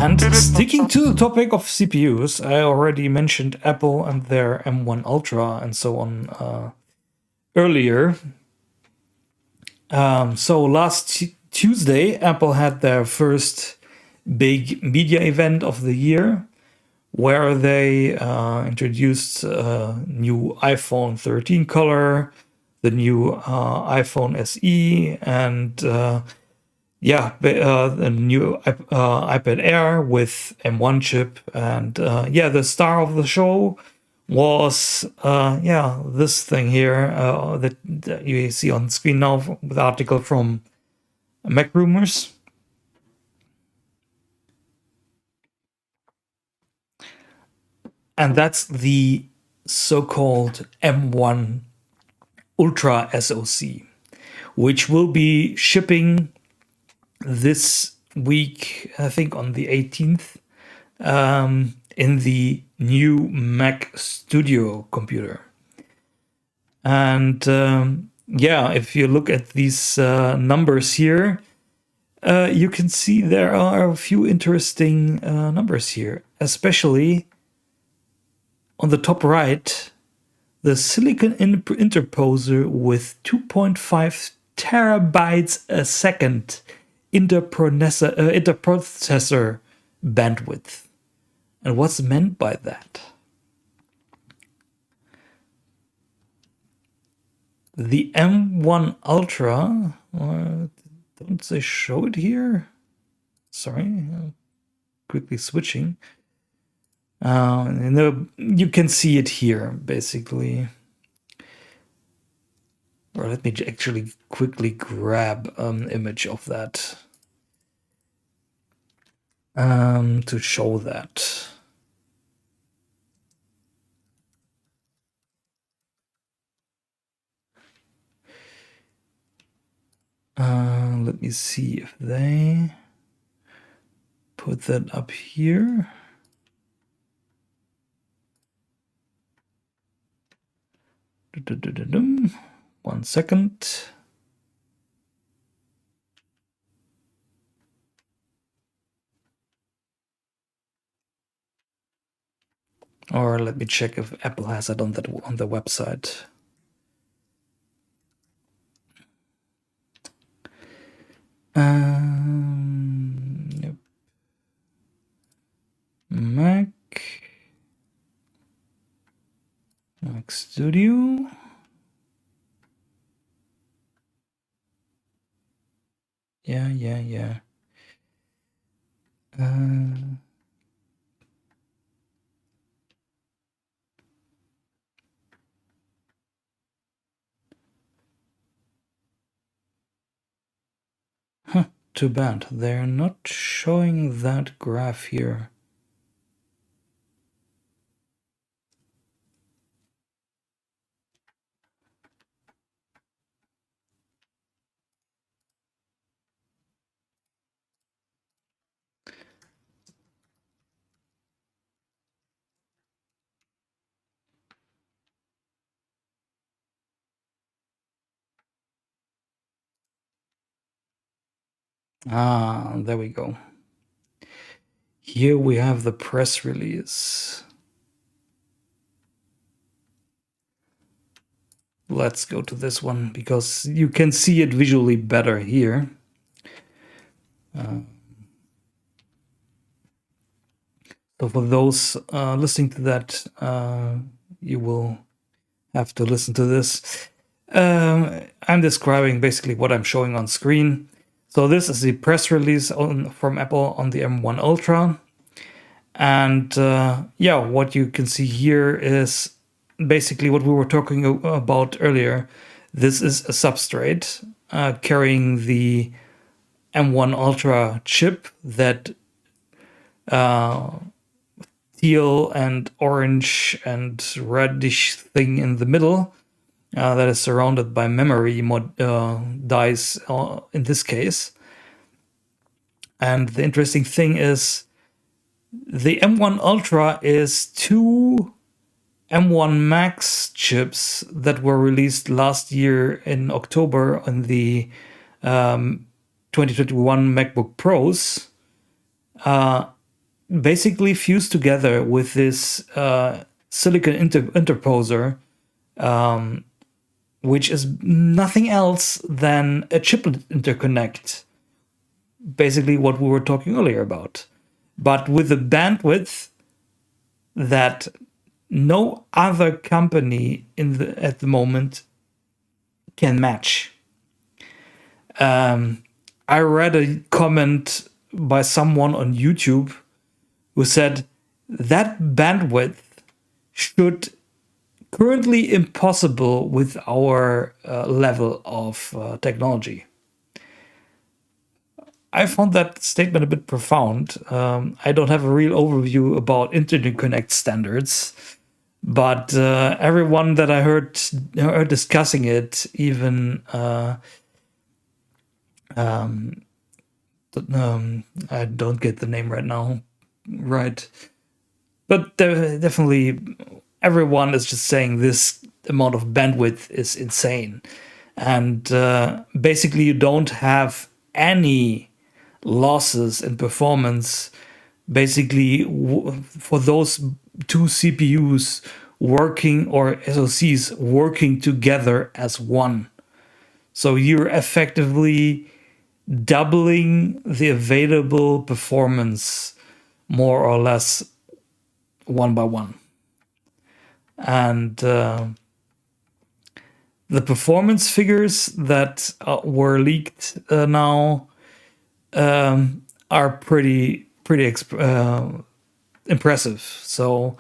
And sticking to the topic of CPUs, I already mentioned Apple and their M1 Ultra and so on earlier. So last Tuesday, Apple had their first big media event of the year, where they introduced a new iPhone 13 color, the new iPhone SE, and the new iPad Air with M1 chip. And the star of the show was this thing here that you see on the screen now with the article from Mac Rumors. And that's the so-called M1 Ultra SoC, which will be shipping this week, I think on the 18th, in the new Mac Studio computer. And if you look at these numbers here, you can see there are a few interesting numbers here, especially on the top right, the silicon interposer with 2.5 terabytes a second interprocessor bandwidth. And what's meant by that? The M1 Ultra, don't they show it here? Sorry, quickly switching. You can see it here, basically. Or let me actually quickly grab an image of that to show that. Let me see if they put that up here. One second. Or let me check if Apple has it on the website. Yep. Mac Studio. Yeah. Too bad. They're not showing that graph here. There we go. Here we have the press release. Let's go to this one because you can see it visually better here. So for those listening to that, you will have to listen to this. I'm describing basically what I'm showing on screen. So this is the press release from Apple on the M1 Ultra. And what you can see here is basically what we were talking about earlier. This is a substrate carrying the M1 Ultra chip, that teal and orange and reddish thing in the middle that is surrounded by memory dies in this case. And the interesting thing is the M1 Ultra is 2 M1 Max chips that were released last year in October on the 2021 MacBook Pros basically fused together with this silicon interposer, which is nothing else than a chiplet interconnect. Basically what we were talking earlier about. But with a bandwidth that no other company at the moment can match. I read a comment by someone on YouTube who said that bandwidth should currently impossible with our level of technology. I found that statement a bit profound. I don't have a real overview about interconnect standards, but everyone that I heard discussing it, even I don't get the name right now, right? But definitely everyone is just saying this amount of bandwidth is insane. And basically you don't have any losses in performance basically for those two CPUs working or SoCs working together as one. So you're effectively doubling the available performance more or less one by one. And the performance figures that were leaked now are pretty impressive. So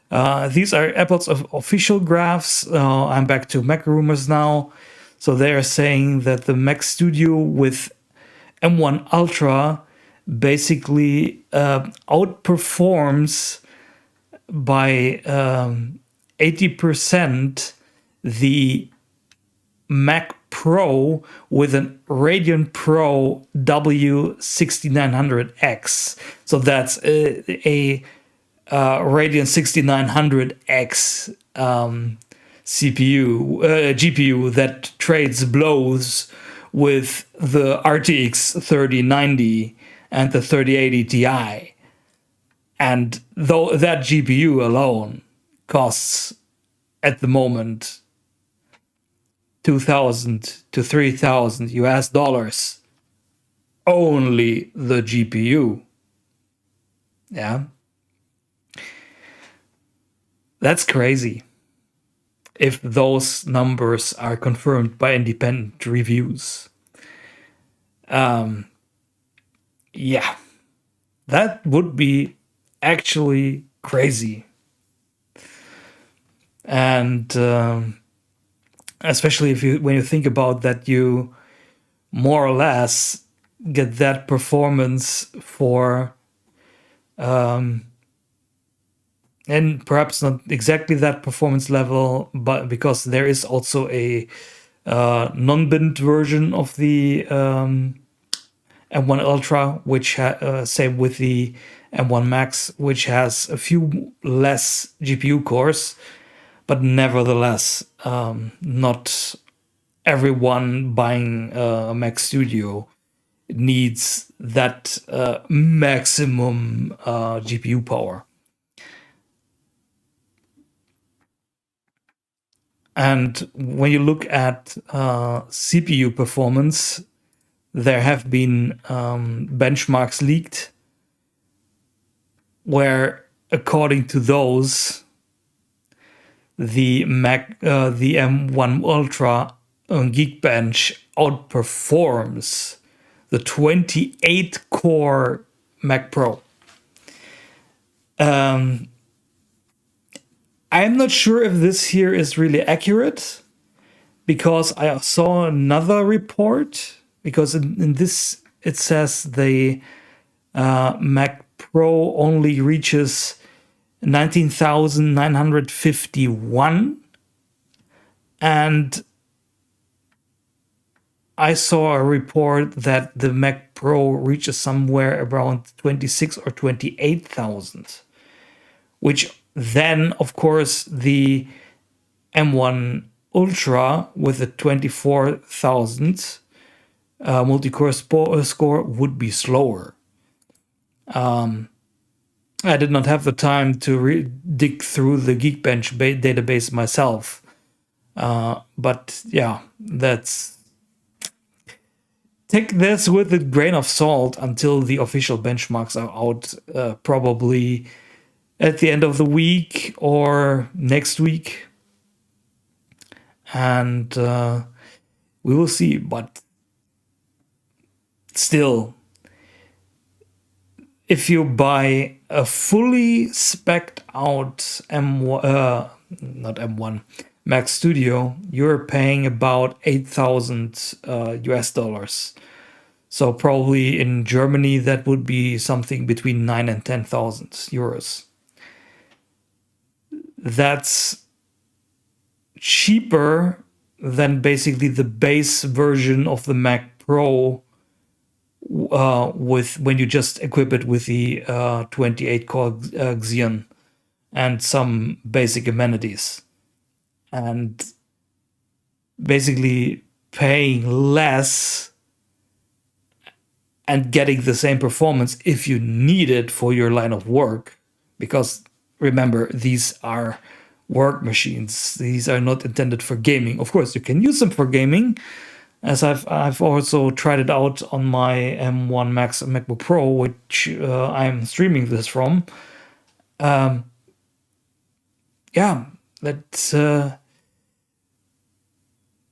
these are Apple's official graphs. I'm back to Mac rumors now. So they are saying that the Mac Studio with M1 Ultra basically outperforms by 80% the Mac Pro with an Radeon Pro W6900X. So that's a Radeon 6900X GPU that trades blows with the RTX 3090 and the 3080 Ti. And though that GPU alone costs at the moment $2,000 to $3,000 US dollars, only the GPU. Yeah. That's crazy. If those numbers are confirmed by independent reviews. Yeah. That would be actually crazy. And especially when you think about that, you more or less get that performance for and perhaps not exactly that performance level, but because there is also a non-bint version of the M1 Ultra, which same with the M1 Max, which has a few less GPU cores, but nevertheless, not everyone buying a Mac Studio needs that maximum GPU power. And when you look at CPU performance, there have been benchmarks leaked where, according to those, the M1 Ultra on Geekbench outperforms the 28-core Mac Pro. I'm not sure if this here is really accurate, because I saw another report, because in this it says the Mac Pro only reaches 19,951, and I saw a report that the Mac Pro reaches somewhere around 26 or 28,000, which Then, of course, the M1 Ultra with a 24,000 multi-core score would be slower. I did not have the time to dig through the Geekbench database myself. But yeah, take this with a grain of salt until the official benchmarks are out, probably at the end of the week or next week. And we will see. But still, if you buy a fully spec'd out not M1 Mac Studio, you're paying about 8,000 US dollars. So probably in Germany that would be something between 9 and 10,000 euros. That's cheaper than basically the base version of the Mac Pro with when you just equip it with the 28-core Xeon and some basic amenities. And basically paying less and getting the same performance if you need it for your line of work. Because remember, these are work machines. These are not intended for gaming. Of course, you can use them for gaming, as I've also tried it out on my M1 Max MacBook Pro, which I'm streaming this from. Yeah, that's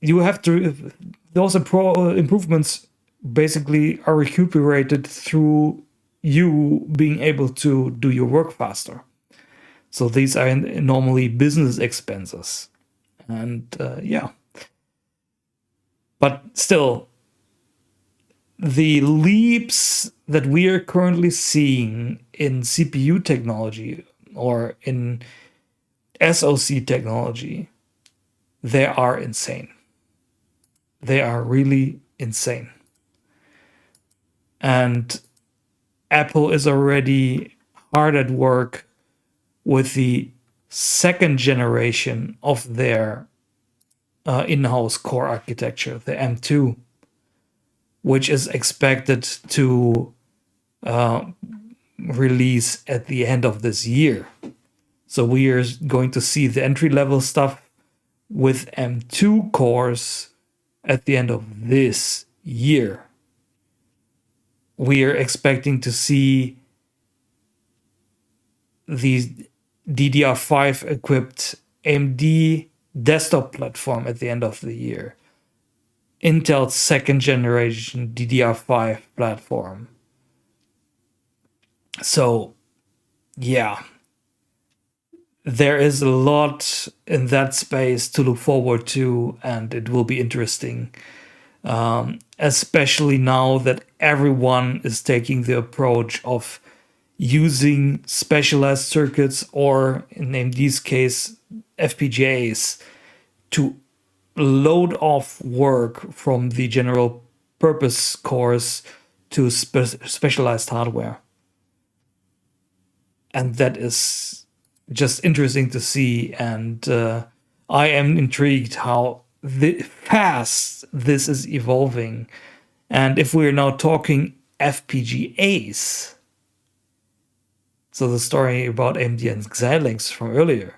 you have to. Those improvements basically are recuperated through you being able to do your work faster. So these are normally business expenses, and yeah. But still, the leaps that we are currently seeing in CPU technology or in SoC technology, they are insane. They are really insane. And Apple is already hard at work with the second generation of their in-house core architecture, the M2, which is expected to release at the end of this year. So we are going to see the entry-level stuff with M2 cores at the end of this year. We are expecting to see the DDR5 equipped AMD desktop platform at the end of the year. Intel's second generation DDR5 platform. So, yeah, there is a lot in that space to look forward to, and it will be interesting. Especially now that everyone is taking the approach of using specialized circuits, or in AMD's case, FPGAs, to load off work from the general purpose cores to specialized hardware. And that is just interesting to see. And I am intrigued how fast this is evolving. And if we're now talking FPGAs, so the story about AMD and Xilinx from earlier,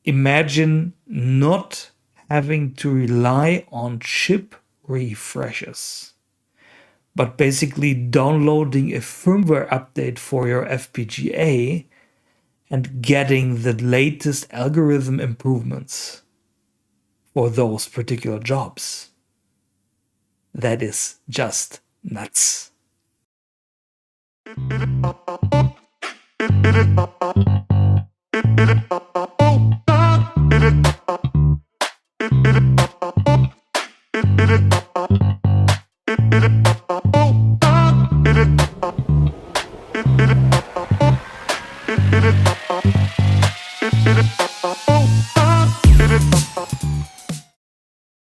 imagine not having to rely on chip refreshes, but basically downloading a firmware update for your FPGA and getting the latest algorithm improvements for those particular jobs. That is just nuts.